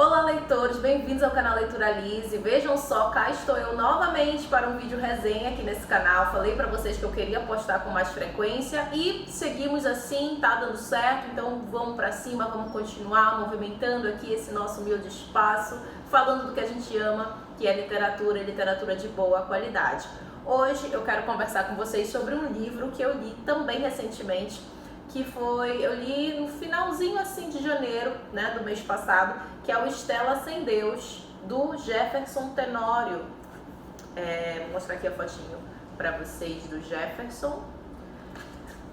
Olá, leitores, bem-vindos ao canal Leitura Lise. Vejam só, cá estou eu novamente para um vídeo resenha aqui nesse canal. Falei para vocês que eu queria postar com mais frequência e seguimos assim, tá dando certo. Então vamos para cima, vamos continuar movimentando aqui esse nosso humilde espaço, falando do que a gente ama, que é literatura e literatura de boa qualidade. Hoje eu quero conversar com vocês sobre um livro que eu li também recentemente, eu li no finalzinho assim de janeiro, né, do mês passado, que é o Estela Sem Deus, do Jefferson Tenório. Vou mostrar aqui a fotinho para vocês do Jefferson.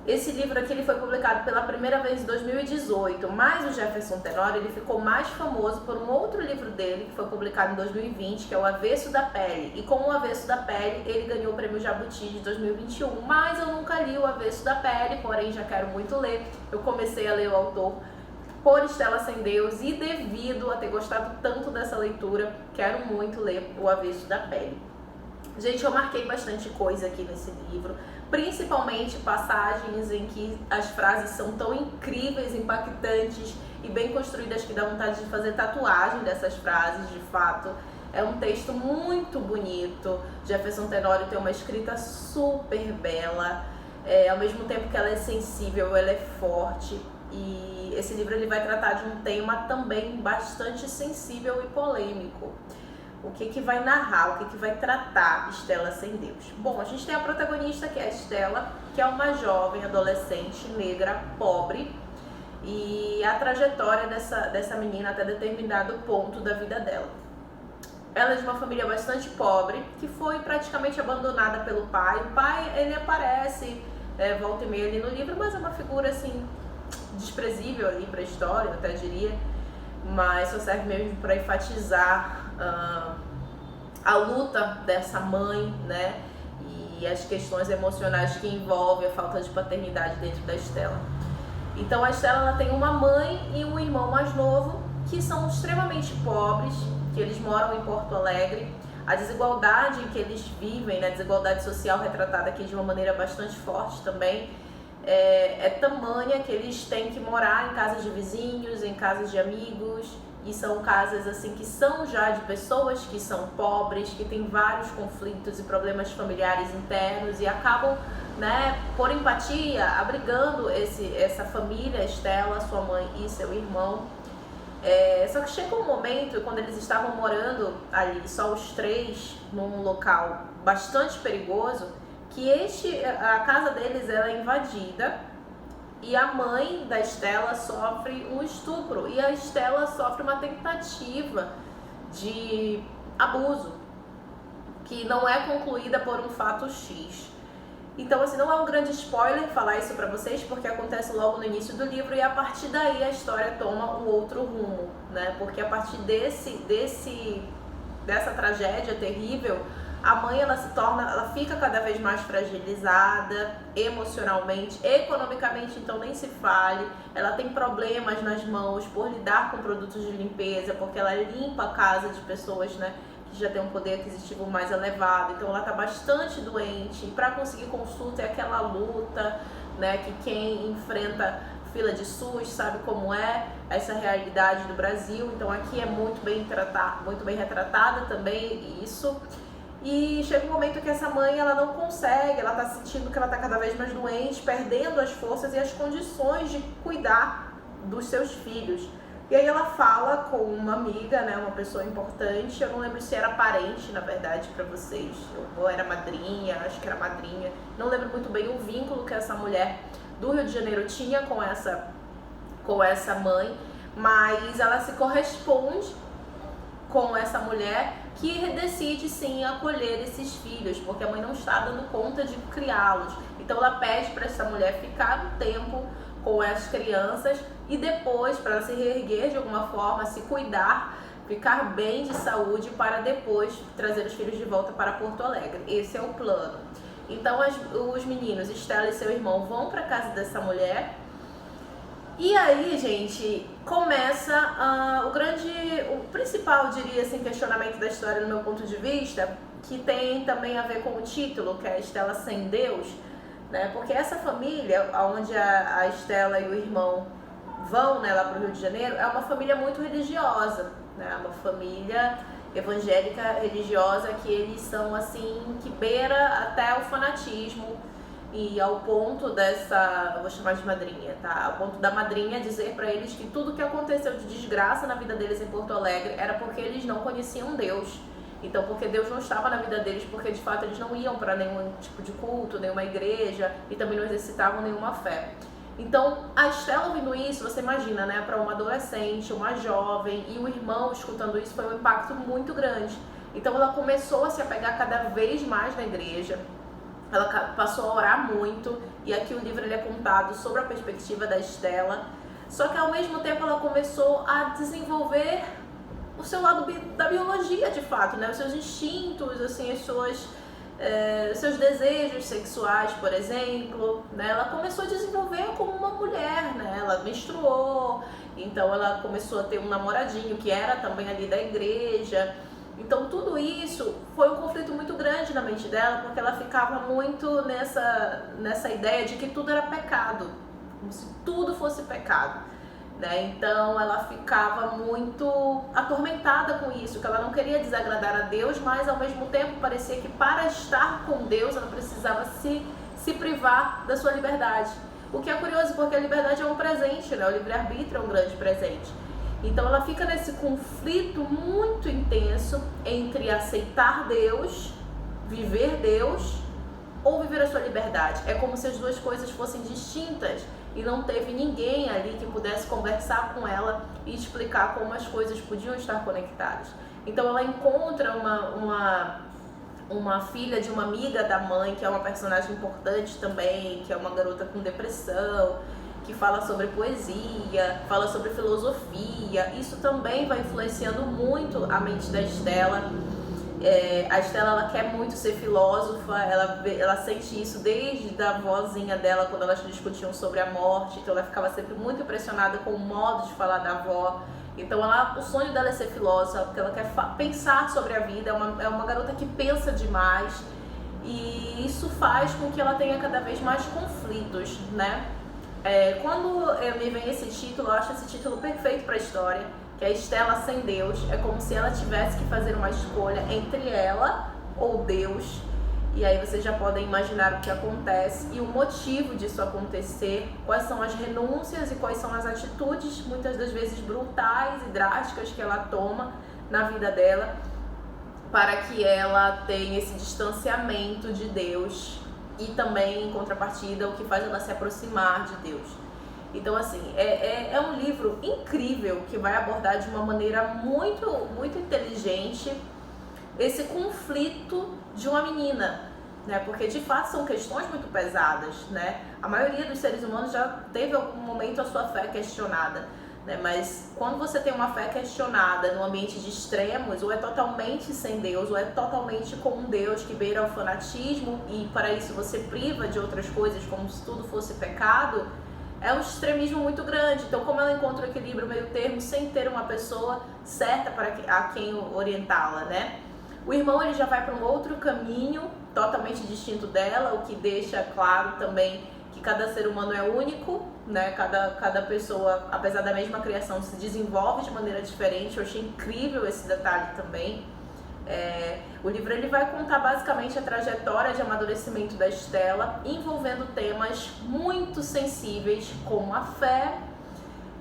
Esse livro aqui ele foi publicado pela primeira vez em 2018, mas o Jefferson Tenório ele ficou mais famoso por um outro livro dele, que foi publicado em 2020, que é O Avesso da Pele. E com O Avesso da Pele, ele ganhou o Prêmio Jabuti de 2021, mas eu nunca li O Avesso da Pele, porém já quero muito ler. Eu comecei a ler o autor por Estela Sem Deus e devido a ter gostado tanto dessa leitura, quero muito ler O Avesso da Pele. Gente, eu marquei bastante coisa aqui nesse livro, principalmente passagens em que as frases são tão incríveis, impactantes e bem construídas que dá vontade de fazer tatuagem dessas frases, de fato. É um texto muito bonito. Jefferson Tenório tem uma escrita super bela, ao mesmo tempo que ela é sensível, ela é forte. E esse livro ele vai tratar de um tema também bastante sensível e polêmico. O que vai narrar, o que vai tratar Estela Sem Deus? Bom, a gente tem a protagonista, que é a Estela, que é uma jovem adolescente negra, pobre, e a trajetória dessa menina até determinado ponto da vida dela. Ela é de uma família bastante pobre, que foi praticamente abandonada pelo pai. O pai, ele aparece, volta e meia ali no livro, mas é uma figura, assim, desprezível ali para a história, eu até diria, mas só serve mesmo para enfatizar a luta dessa mãe, né, e as questões emocionais que envolvem a falta de paternidade dentro da Estela. Então a Estela ela tem uma mãe e um irmão mais novo que são extremamente pobres, que eles moram em Porto Alegre. A desigualdade em que eles vivem, né, a desigualdade social retratada aqui de uma maneira bastante forte também, é tamanha que eles têm que morar em casas de vizinhos, em casas de amigos, e são casas assim que são já de pessoas que são pobres, que têm vários conflitos e problemas familiares internos e acabam, né, por empatia, abrigando essa família, Estela, sua mãe e seu irmão. Só que chega um momento, quando eles estavam morando ali, só os três, num local bastante perigoso, que a casa deles ela é invadida e a mãe da Estela sofre um estupro e a Estela sofre uma tentativa de abuso que não é concluída por um fato X. Então, assim, não é um grande spoiler falar isso pra vocês, porque acontece logo no início do livro e a partir daí a história toma um outro rumo, né? Porque a partir dessa tragédia terrível, a mãe ela fica cada vez mais fragilizada emocionalmente, economicamente, então nem se fale. Ela tem problemas nas mãos por lidar com produtos de limpeza, porque ela limpa a casa de pessoas, né, que já tem um poder aquisitivo mais elevado. Então ela está bastante doente e para conseguir consulta é aquela luta, né, que quem enfrenta fila de SUS sabe como é essa realidade do Brasil. Então aqui é muito bem retratada também isso. E chega um momento que essa mãe ela não consegue, ela tá sentindo que ela tá cada vez mais doente, perdendo as forças e as condições de cuidar dos seus filhos. E aí ela fala com uma amiga, né, uma pessoa importante, eu não lembro se era parente, na verdade, pra vocês, ou era madrinha, acho que era madrinha, não lembro muito bem o vínculo que essa mulher do Rio de Janeiro tinha com essa mãe, mas ela se corresponde com essa mulher que decide sim acolher esses filhos, porque a mãe não está dando conta de criá-los. Então ela pede para essa mulher ficar um tempo com as crianças e depois, para ela se reerguer de alguma forma, se cuidar, ficar bem de saúde para depois trazer os filhos de volta para Porto Alegre. Esse é o plano. Então os meninos, Estela e seu irmão, vão para casa dessa mulher. E aí, gente, começa o principal, diria assim, questionamento da história no meu ponto de vista, que tem também a ver com o título, que é a Estela Sem Deus, né? Porque essa família, onde a Estela e o irmão vão, né, lá para o Rio de Janeiro, é uma família muito religiosa, né, uma família evangélica religiosa que eles são assim, que beira até o fanatismo, e ao ponto dessa, eu vou chamar de madrinha, tá? Ao ponto da madrinha dizer para eles que tudo que aconteceu de desgraça na vida deles em Porto Alegre era porque eles não conheciam Deus. Então, porque Deus não estava na vida deles, porque de fato eles não iam para nenhum tipo de culto, nenhuma igreja, e também não exercitavam nenhuma fé. Então, a Estela ouvindo isso, você imagina, né, para uma adolescente, uma jovem, e o irmão escutando isso, foi um impacto muito grande. Então, ela começou a se apegar cada vez mais na igreja, ela passou a orar muito, e aqui o livro ele é contado sobre a perspectiva da Estela, só que ao mesmo tempo ela começou a desenvolver o seu lado da biologia, de fato, né, os seus instintos, assim, seus desejos sexuais, por exemplo, né? Ela começou a desenvolver como uma mulher, né? Ela menstruou, então ela começou a ter um namoradinho que era também ali da igreja. Então tudo isso foi um conflito muito grande na mente dela, porque ela ficava muito nessa ideia de que tudo era pecado, como se tudo fosse pecado, né? Então ela ficava muito atormentada com isso, que ela não queria desagradar a Deus, mas ao mesmo tempo parecia que para estar com Deus ela precisava se privar da sua liberdade. O que é curioso, porque a liberdade é um presente, né? O livre-arbítrio é um grande presente. Então ela fica nesse conflito muito intenso entre aceitar Deus, viver Deus, ou viver a sua liberdade. É como se as duas coisas fossem distintas e não teve ninguém ali que pudesse conversar com ela e explicar como as coisas podiam estar conectadas. Então ela encontra uma filha de uma amiga da mãe, que é uma personagem importante também, que é uma garota com depressão, que fala sobre poesia, fala sobre filosofia. Isso também vai influenciando muito a mente da Estela. A Estela, ela quer muito ser filósofa, ela sente isso desde a vozinha dela, quando elas discutiam sobre a morte. Então ela ficava sempre muito impressionada com o modo de falar da avó. Então o sonho dela é ser filósofa, porque ela quer pensar sobre a vida, é uma garota que pensa demais, e isso faz com que ela tenha cada vez mais conflitos, né? Quando me vem esse título, eu acho esse título perfeito para a história, que é Estela sem Deus. É como se ela tivesse que fazer uma escolha entre ela ou Deus. E aí vocês já podem imaginar o que acontece e o motivo disso acontecer, quais são as renúncias e quais são as atitudes, muitas das vezes brutais e drásticas, que ela toma na vida dela, para que ela tenha esse distanciamento de Deus, e também, em contrapartida, o que faz ela se aproximar de Deus. Então, assim, é um livro incrível, que vai abordar de uma maneira muito, muito inteligente esse conflito de uma menina, né? Porque de fato são questões muito pesadas, né? A maioria dos seres humanos já teve algum momento a sua fé questionada, né? Mas quando você tem uma fé questionada num ambiente de extremos, ou é totalmente sem Deus, ou é totalmente com um Deus que beira o fanatismo, e para isso você priva de outras coisas como se tudo fosse pecado, é um extremismo muito grande. Então, como ela encontra o equilíbrio meio termo sem ter uma pessoa certa a quem orientá-la, né? O irmão, ele já vai para um outro caminho totalmente distinto dela, o que deixa claro também que cada ser humano é único, né? Cada pessoa, apesar da mesma criação, se desenvolve de maneira diferente. Eu achei incrível esse detalhe também. O livro ele vai contar basicamente a trajetória de amadurecimento da Estela, envolvendo temas muito sensíveis como a fé,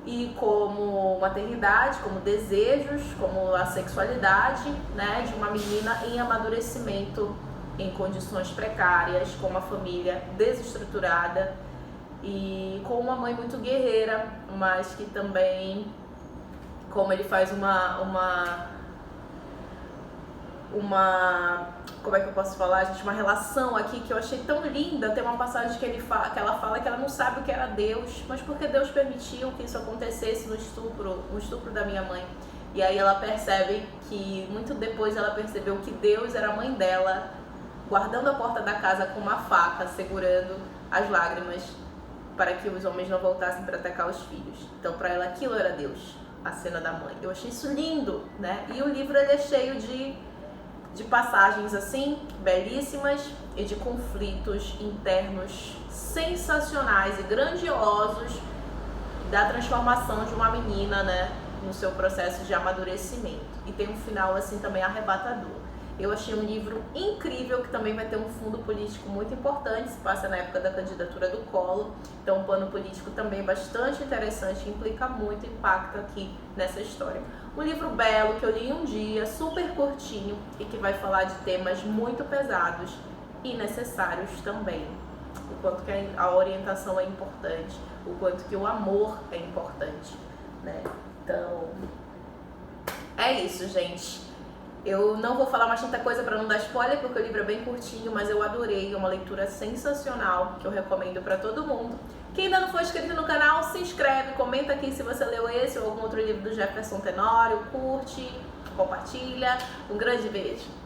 e como maternidade, como desejos, como a sexualidade, né, de uma menina em amadurecimento em condições precárias, com uma família desestruturada e com uma mãe muito guerreira, mas que também, como ele faz como é que eu posso falar, gente, uma relação aqui que eu achei tão linda. Tem uma passagem que ela fala que ela não sabe o que era Deus, mas porque Deus permitiu que isso acontecesse no estupro da minha mãe. E aí ela percebe que, muito depois, ela percebeu que Deus era a mãe dela, guardando a porta da casa com uma faca, segurando as lágrimas para que os homens não voltassem para atacar os filhos. Então, para ela, aquilo era Deus, a cena da mãe. Eu achei isso lindo, né? E o livro ele é cheio de passagens assim, belíssimas, e de conflitos internos sensacionais e grandiosos, da transformação de uma menina, né, no seu processo de amadurecimento. E tem um final assim também arrebatador. Eu achei um livro incrível, que também vai ter um fundo político muito importante, se passa na época da candidatura do Collor, então um plano político também bastante interessante, implica muito impacto aqui nessa história. Um livro belo, que eu li em um dia, super curtinho, e que vai falar de temas muito pesados e necessários também. O quanto que a orientação é importante, o quanto que o amor é importante, né? Então, é isso, gente. Eu não vou falar mais tanta coisa para não dar spoiler, porque o livro é bem curtinho, mas eu adorei, é uma leitura sensacional, que eu recomendo para todo mundo. Quem ainda não for inscrito no canal, se inscreve, comenta aqui se você leu esse ou algum outro livro do Jefferson Tenório, curte, compartilha. Um grande beijo!